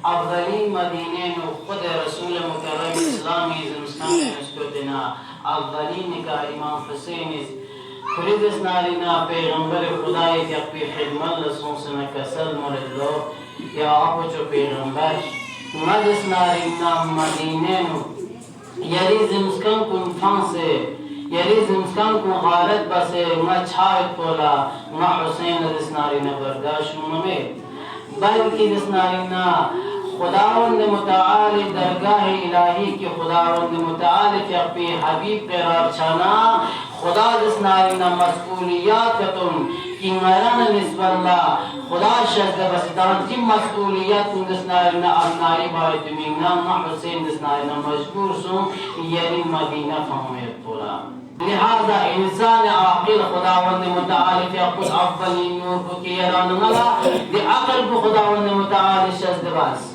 अफजलीन मदीने नो खुद रसूल मुकर्रम इस्लामी ज़िंदगी नस्कुतना अफजलीन का इमाम हुसैन खुरीदस नारीना पैगंबर खुदाई के अपनी खिदमत लसों से न कसर मरलो या आप जो पैगंबर मदस नारीना मदीने नो यरी ज़िंदगी कुन फांसे यरी ज़िंदगी कुन गारत बसे म छायत पोला म हुसैन दस नारीना बर्दाश्त में बल्कि दस नारीना खुदावंद मुताल दरगाह इलाही के खुदावंद मुताल के अपने हबीब करार छाना खुदा दस नारीना मस्ऊलियत तुम कि मरन निस्बल्ला खुदा शद बसदान की मस्ऊलियत तुम दस नारीना अन्नारी बाय तुमिना म हुसैन दस नारीना मजबूर सो यरी मदीना फहमे तोला लिहाजा इंसान आकिल खुदावंद मुताल के अपने अव्वली नूर को कियारान नला दे अकल को खुदावंद मुताल शद बस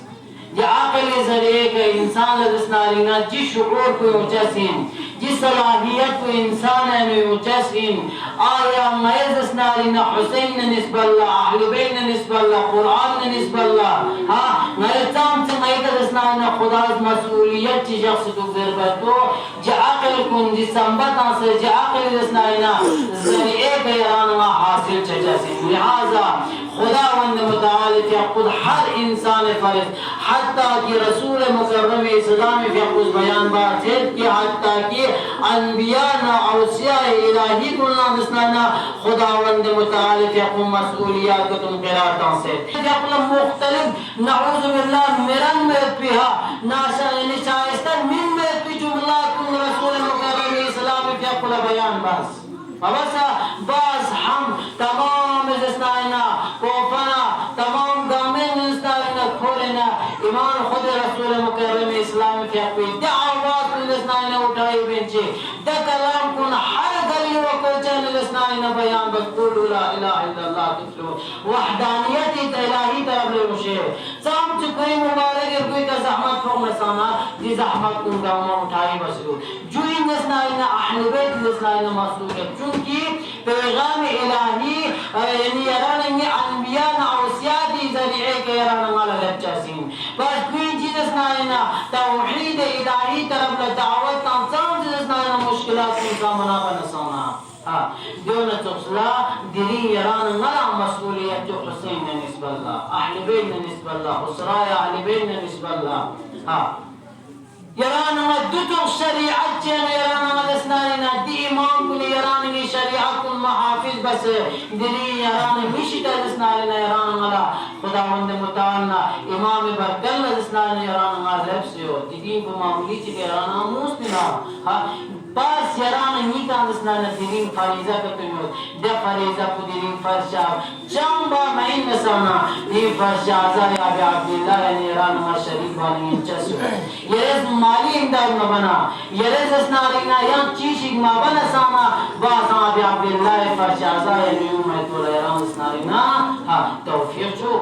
ये अकल जरिए के इंसान दस नारीना जिस शुऊर को उचसीन जिस सलाहियत को इंसान ने उचसीन आया मैं दस नारीना हुसैन ने निस्बल्ला अहले बैत ने निस्बल्ला कुरान ने निस्बल्ला हां मैं ताम से मैं दस नारीना खुदा मसूलियत की शख्स को जरबतो जे अकल को जिस संबता से जे अकल दस नारीना जरिए के याराना हासिल चचसीन लिहाजा खुदावंद मुताल के खुद हर इंसान फर्ज हत्ता कि रसूल मुकर्रम इस्लाम के खुद बयान बात है कि हत्ता कि अनबिया ना औसिया इलाही को ना दसना खुदावंद मुताल के खुद मसूलियत को तुम कराता से अपना मुख्तलिफ नऊज़ बिल्लाह मिरन में पिहा نشایستن من پی جمله کن رسول مکرم اسلام فیقل بیان بس بس هم تمام زستاینا کوفنا تمام گامن زستاینا کھولنا ایمان خود رسول مکرم اسلام فیقل دعوات زستاینا اٹھائی بینچے دا کلام کن ہر گلی و کوچن زستاینا بیان بس قولوا لا الہ الا اللہ تفلو وحدانیت الہی طرف لے مشے سام چکوئی مبارک کوئی کا زحمت فوق نسانا دی زحمت کن گاما اٹھائی بسرو جوئی نسنائنا اہل بیت نسنائنا مسئولیت چونکی پیغام الہی یعنی یراننگی انبیاء نعوسیاتی ذریعے کے یراننگالا لچاسین بس کوئی چیز نسنائنا توحید الہی طرف لدعوت تانسان نسنائنا مشکلات نسا منابا نسانا دون تقصلا دلی یران نرا مسئولیت جو حسین نسبت اللہ اہل بیت نسبت اللہ اسرائے اہل بیت نسبت اللہ یران مدتو شریعت چین یران مدسنائنا دی امام کلی یران کی شریعت کن محافظ بس دلی یران میشی تدسنائنا یران ملا خداوند متعالنا امام برکل دسنائنا یران ملا لبسیو دین کو معمولی چی یران آموز بنا بس یران نیکان دسنائنا دین فریضہ کتنیو دے فریضہ کو دین فرشاب جنبا مہین نسانا دین فرشاب یا بی عبداللہ یعنی یران ملا شریف والی چسو یرز مالی امداد مبنا یرز اسنارینا یم چیشی مبنا ساما باسا بی عبداللہ فرشازا یعنی امید والا یران اسنارینا توفیق چو